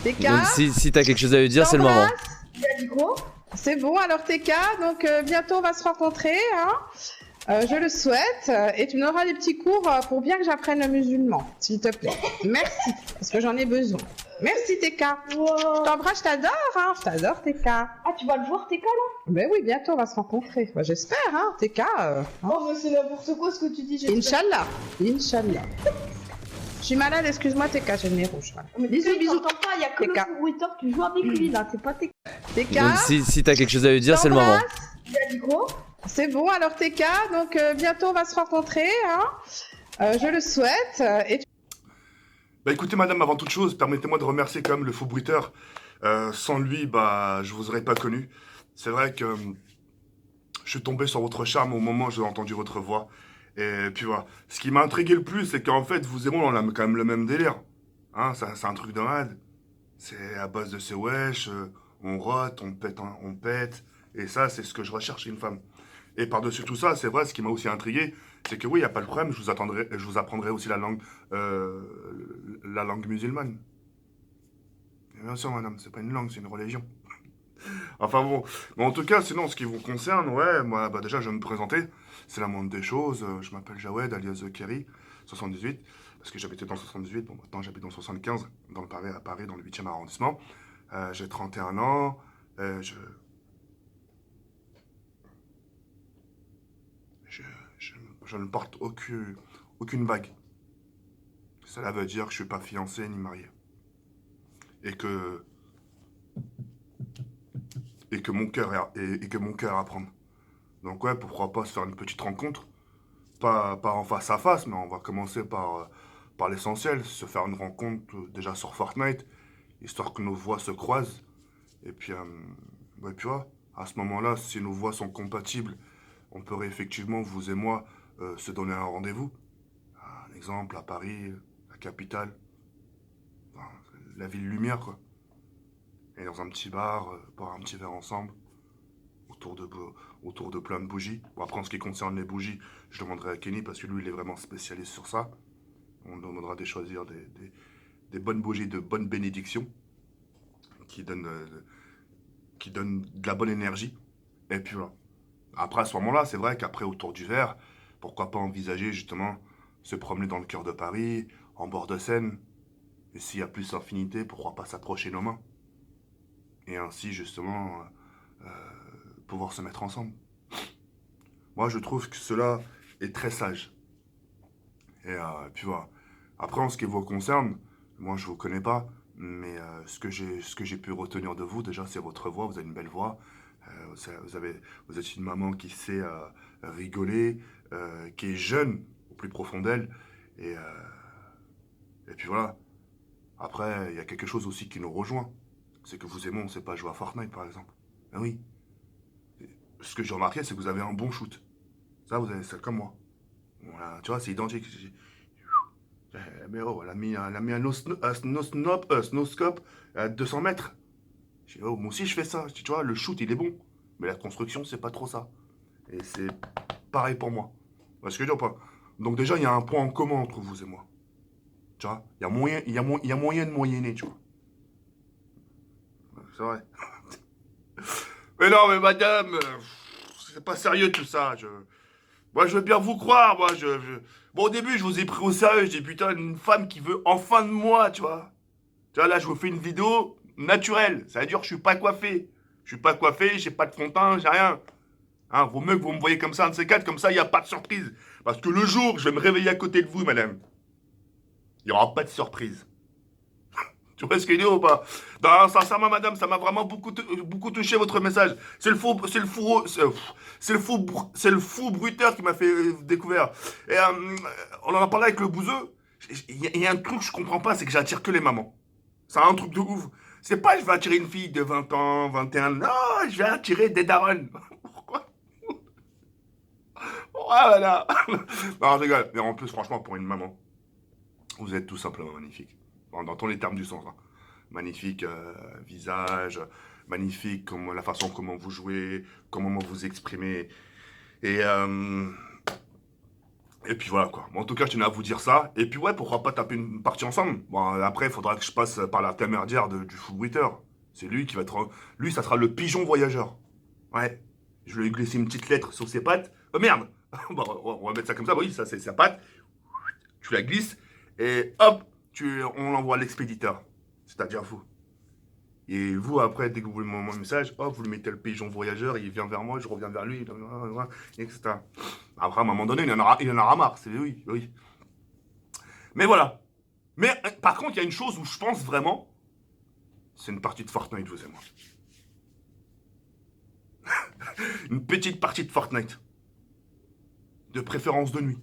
TK, Donc si t'as quelque chose à lui dire, c'est le moment. c'est bon, alors TK, donc bientôt on va se rencontrer, hein. Je le souhaite, et tu me donneras des petits cours pour bien que j'apprenne le musulman, s'il te plaît. Merci, parce que j'en ai besoin. Merci TK. Wow. Je t'embrasse, je t'adore, hein. Je t'adore TK. Ah, tu vas le voir, TK là? Ben oui, bientôt on va se rencontrer. Bah, j'espère, hein, TK. Hein. Oh, mais c'est n'importe quoi ce que tu dis, j'espère. Inch'Allah, Inch'Allah. Je suis malade, excuse-moi TK, j'ai le nez rouge. Voilà. Mais Bisous, TK, bisous. t'entends pas, il y a que TK. le fourriteur, tu joues avec lui là, c'est pas TK. TK, Donc si t'as quelque chose à lui dire, c'est le moment. Il a dit quoi? c'est bon, alors TK, donc bientôt on va se rencontrer, hein. Je le souhaite, et tu... Bah écoutez madame, avant toute chose, permettez-moi de remercier quand même le faux bruiteur. Sans lui, bah je vous aurais pas connu. C'est vrai que je suis tombé sur votre charme au moment où j'ai entendu votre voix. Et puis voilà. Ce qui m'a intrigué le plus, c'est qu'en fait, vous et moi, on a quand même le même délire. Hein, c'est un truc de malade. C'est à base de ces wesh, on rote, on pète, on pète. Et ça, c'est ce que je recherche chez une femme. Et par-dessus tout ça, c'est vrai, ce qui m'a aussi intrigué, c'est que oui, il n'y a pas de problème, je vous apprendrai aussi la langue musulmane. Et bien sûr, madame, c'est pas une langue, c'est une religion. Enfin bon, mais en tout cas, sinon, ce qui vous concerne, ouais, moi, bah déjà, je vais me présenter. C'est la moindre des choses. Je m'appelle Jawed, alias The Kerry, 78, parce que j'habitais dans le 78. Bon, maintenant, j'habite dans le 75, dans le Paris, à Paris, dans le 8e arrondissement. J'ai 31 ans. Je, je, je, je ne porte aucune bague. Cela veut dire que je suis pas fiancé ni marié. Et que, et que mon cœur et que mon cœur à prendre. Donc ouais, pourquoi pas se faire une petite rencontre. Pas en face à face, mais on va commencer par l'essentiel, se faire une rencontre déjà sur Fortnite, histoire que nos voix se croisent. Et puis, ouais, puis ouais, à ce moment-là, si nos voix sont compatibles, on pourrait effectivement, vous et moi, se donner un rendez-vous. Un exemple, à Paris, la capitale, enfin, la ville lumière, quoi. Et dans un petit bar, boire un petit verre ensemble, autour de, autour de plein de bougies. Bon, après, en ce qui concerne les bougies, je demanderai à Kenny parce que lui, il est vraiment spécialiste sur ça. On demandera de choisir des bonnes bougies de bonne bénédiction qui qui donnent de la bonne énergie. Et puis voilà. Après, à ce moment-là, c'est vrai qu'après, autour du verre, pourquoi pas envisager justement se promener dans le cœur de Paris, en bord de Seine. Et s'il y a plus d'infinité, pourquoi pas s'approcher nos mains. Et ainsi, justement, pouvoir se mettre ensemble. Moi, je trouve que cela est très sage. Et puis voilà. Après, en ce qui vous concerne, moi, je vous connais pas, mais ce que j'ai pu retenir de vous, déjà, c'est votre voix. Vous avez une belle voix. Vous êtes une maman qui sait rigoler, qui est jeune au plus profond d'elle. Et, et puis voilà. Après, il y a quelque chose aussi qui nous rejoint. C'est que vous et moi, on ne sait pas jouer à Fortnite, par exemple. Ben oui. Ce que j'ai remarqué, c'est que vous avez un bon shoot. Ça, vous avez ça comme moi. Voilà, tu vois, c'est identique. Mais oh, elle a mis un snoscope à 200 mètres. Je dis, oh, moi aussi je fais ça. Je dis, tu vois, le shoot il est bon. Mais la construction, c'est pas trop ça. Et c'est pareil pour moi. Parce que je veux dire, pas. Donc déjà, il y a un point en commun entre vous et moi. Tu vois, il y a moyen, il y a moyen de moyenner, tu vois. C'est vrai. Mais non, mais madame, c'est pas sérieux tout ça. Moi, je veux bien vous croire, moi. Bon, au début, je vous ai pris au sérieux. Je dis, putain, une femme qui veut enfin de moi, tu vois. Tu vois, là, je vous fais une vidéo naturelle. Ça veut dire que je suis pas coiffé. Je suis pas coiffé, j'ai pas de fond de teint, j'ai rien. Hein, vaut mieux que vous me voyez comme ça, un de ces quatre, comme ça, il n'y a pas de surprise. Parce que le jour où je vais me réveiller à côté de vous, madame, il n'y aura pas de surprise. Tu vois ce que je dis ou pas? Non, sincèrement, madame, ça m'a vraiment beaucoup touché votre message. C'est le fou bruiteur qui m'a fait découvrir. Et on en a parlé avec le bouseux. Il y a un truc que je comprends pas, c'est que j'attire que les mamans. C'est un truc de ouf. C'est pas je vais attirer une fille de 20 ans, 21 ans. Non, je vais attirer des darons. Pourquoi? Voilà. Non, je rigole. Mais en plus, franchement, pour une maman, vous êtes tout simplement magnifique. Dans tous les termes du sens. Hein. Magnifique visage, magnifique comme, la façon comment vous jouez, comment vous exprimez. Et, Et puis voilà quoi. Bon, en tout cas, je tenais à vous dire ça. Et puis ouais, pourquoi pas taper une partie ensemble. Bon, après, il faudra que je passe par l'intermédiaire du Fullbritter. C'est lui qui va être... Lui, ça sera le pigeon voyageur. Ouais. Je vais lui glisser une petite lettre sur ses pattes. Oh merde. Bon, on va mettre ça comme ça. Oui, ça c'est sa patte. Tu la glisses. Et hop, on l'envoie à l'expéditeur. C'est-à-dire vous. Et vous, après, dès que vous voulez mon message, hop, vous lui mettez le pigeon voyageur, il vient vers moi, je reviens vers lui, etc. Après, à un moment donné, il en aura marre, c'est oui, oui. Mais voilà. Mais par contre, il y a une chose où je pense vraiment, c'est une partie de Fortnite, vous et moi. Une petite partie de Fortnite. De préférence de nuit.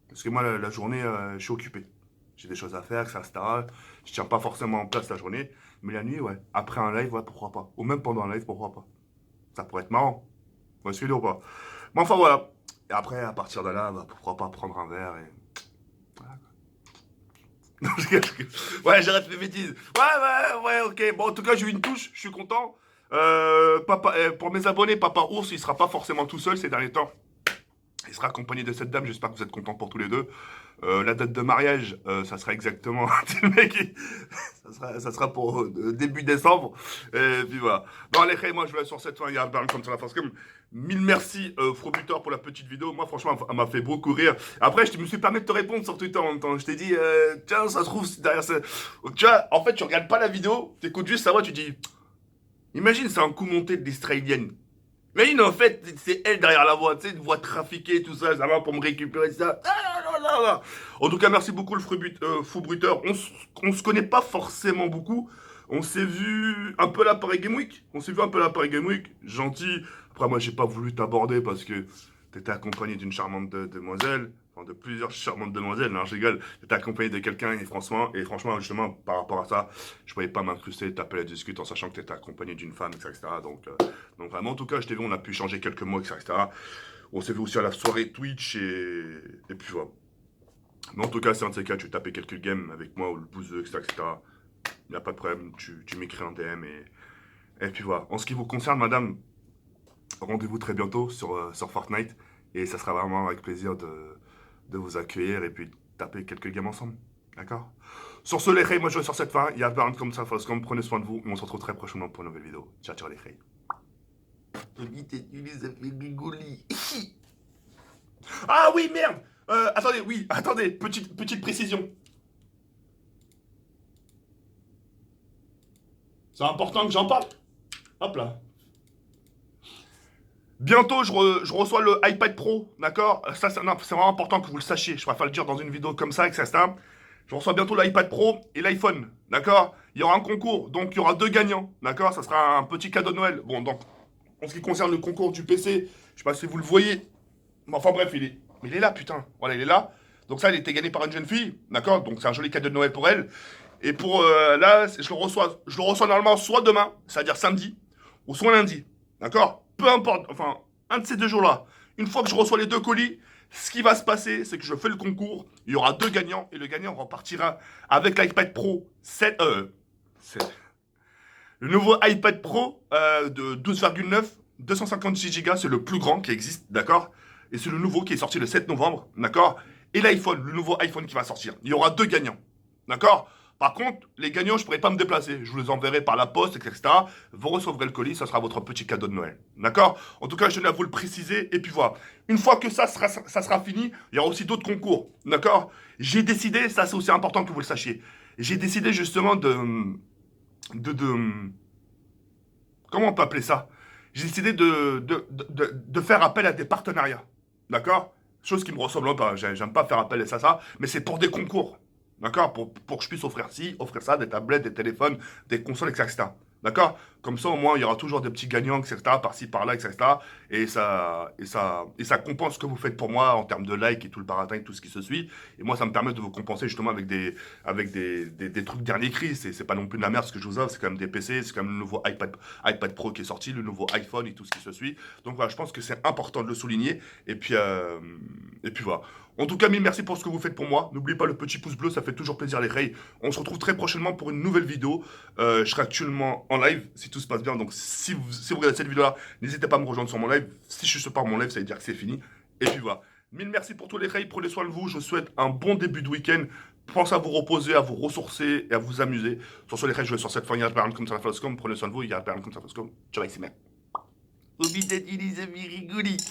Parce que moi, la journée, je suis occupé. J'ai des choses à faire, etc. Je tiens pas forcément en place la journée. Mais la nuit, ouais. Après un live, ouais, pourquoi pas. Ou même pendant un live, pourquoi pas. Ça pourrait être marrant. Vous voyez ce que je veux dire ou pas. Mais enfin, voilà. Et après, à partir de là, bah, pourquoi pas prendre un verre et... Ouais, j'arrête mes bêtises. Ouais, ok. Bon, en tout cas, j'ai eu une touche, je suis content. Pour mes abonnés, Papa Ours, il sera pas forcément tout seul ces derniers temps. Il sera accompagné de cette dame, j'espère que vous êtes contents pour tous les deux. La date de mariage, ça sera exactement... le mec, ça sera pour début décembre. Et puis voilà. Bon, allez, moi, je vais sur cette fin. Il y a un baril comme ça la face comme. Mille merci, Frobuteur, pour la petite vidéo. Moi, franchement, elle m'a fait beaucoup rire. Après, je me suis permis de te répondre sur Twitter en même temps. Je t'ai dit, tiens, ça se trouve derrière ça. Tu vois, en fait, tu regardes pas la vidéo, tu écoutes juste sa voix, tu dis, imagine, c'est un coup monté de l'israélienne. Imagine, en fait, c'est elle derrière la voix, tu sais, une voix trafiquée, tout ça, ça va pour me récupérer, ça. En tout cas, merci beaucoup, le Frobuteur. On se connaît pas forcément beaucoup. On s'est vu un peu là Paris Game Week. Gentil. Après, moi, j'ai pas voulu t'aborder parce que t'étais accompagné d'une charmante demoiselle. Enfin, de plusieurs charmantes demoiselles, non, je rigole. T'étais accompagné de quelqu'un et franchement, justement, par rapport à ça, je pouvais pas m'incruster, taper la discute en sachant que t'étais accompagné d'une femme, etc. Donc vraiment, en tout cas, je t'ai vu, on a pu échanger quelques mots, etc. On s'est vu aussi à la soirée Twitch et puis voilà. Mais en tout cas, c'est un de ces cas, tu tapais quelques games avec moi ou le bouseux, etc. Il n'y a pas de problème, tu m'écris un DM et puis voilà. En ce qui vous concerne, madame, rendez-vous très bientôt sur Fortnite et ça sera vraiment avec plaisir de vous accueillir et puis taper quelques games ensemble. D'accord? Sur ce, les reys, moi je vais sur cette fin. Il y a un comme ça, comme prenez soin de vous. On se retrouve très prochainement pour une nouvelle vidéo. Ciao, ciao les reys. Ah oui, merde! Attendez, petite précision. C'est important que j'en parle. Hop là. Bientôt, je reçois le iPad Pro, d'accord? Ça, c'est vraiment important que vous le sachiez. Je préfère le dire dans une vidéo comme ça, etc. Je reçois bientôt l'iPad Pro et l'iPhone, d'accord? Il y aura un concours, donc il y aura 2 gagnants, d'accord? Ça sera un petit cadeau de Noël. Bon, donc, en ce qui concerne le concours du PC, je sais pas si vous le voyez. Mais enfin bref, il est là, putain. Voilà, il est là. Donc ça, il a été gagné par une jeune fille, d'accord? Donc c'est un joli cadeau de Noël pour elle. Et pour là, je le reçois normalement soit demain, c'est-à-dire samedi, ou soit lundi, d'accord? Peu importe, enfin, un de ces 2 jours-là. Une fois que je reçois les 2 colis, ce qui va se passer, c'est que je fais le concours, il y aura 2 gagnants, et le gagnant repartira avec l'iPad Pro 7, le nouveau iPad Pro de 12,9, 256 Go, c'est le plus grand qui existe, d'accord? Et c'est le nouveau qui est sorti le 7 novembre, d'accord? Et l'iPhone, le nouveau iPhone qui va sortir. Il y aura 2 gagnants, d'accord? Par contre, les gagnants, je ne pourrai pas me déplacer. Je vous les enverrai par la poste, etc. Vous recevrez le colis, ça sera votre petit cadeau de Noël. D'accord? En tout cas, je tenais à vous le préciser. Et puis voilà. Une fois que ça sera fini, il y aura aussi d'autres concours. D'accord? J'ai décidé, ça c'est aussi important que vous le sachiez. J'ai décidé justement comment on peut appeler ça? J'ai décidé de faire appel à des partenariats. D'accord? Chose qui me ressemble pas. J'aime pas faire appel à ça, mais c'est pour des concours. D'accord? Pour que je puisse offrir ci, offrir ça, des tablettes, des téléphones, des consoles, etc. D'accord? Comme ça, au moins, il y aura toujours des petits gagnants, etc. Par-ci, par-là, etc. Et ça compense ce que vous faites pour moi en termes de likes et tout le baratin et tout ce qui se suit. Et moi, ça me permet de vous compenser justement avec des trucs dernier cri. C'est pas non plus de la merde ce que je vous offre. C'est quand même des PC, c'est quand même le nouveau iPad Pro qui est sorti, le nouveau iPhone et tout ce qui se suit. Donc voilà, je pense que c'est important de le souligner. Et puis voilà. En tout cas, mille merci pour ce que vous faites pour moi. N'oubliez pas le petit pouce bleu, ça fait toujours plaisir les reys. On se retrouve très prochainement pour une nouvelle vidéo. Je serai actuellement en live, si tout se passe bien. Donc si vous regardez cette vidéo-là, n'hésitez pas à me rejoindre sur mon live. Si je suis pas mon live, ça veut dire que c'est fini. Et puis voilà. Mille merci pour tous les rails, prenez soin de vous, je vous souhaite un bon début de week-end. Pensez à vous reposer, à vous ressourcer et à vous amuser. Sur les rails, je vais sur cette fin, il y a comme ça, prenez soin de vous, il y a comme ça, ciao, maximum. Oublie d'utiliser mes rigolis.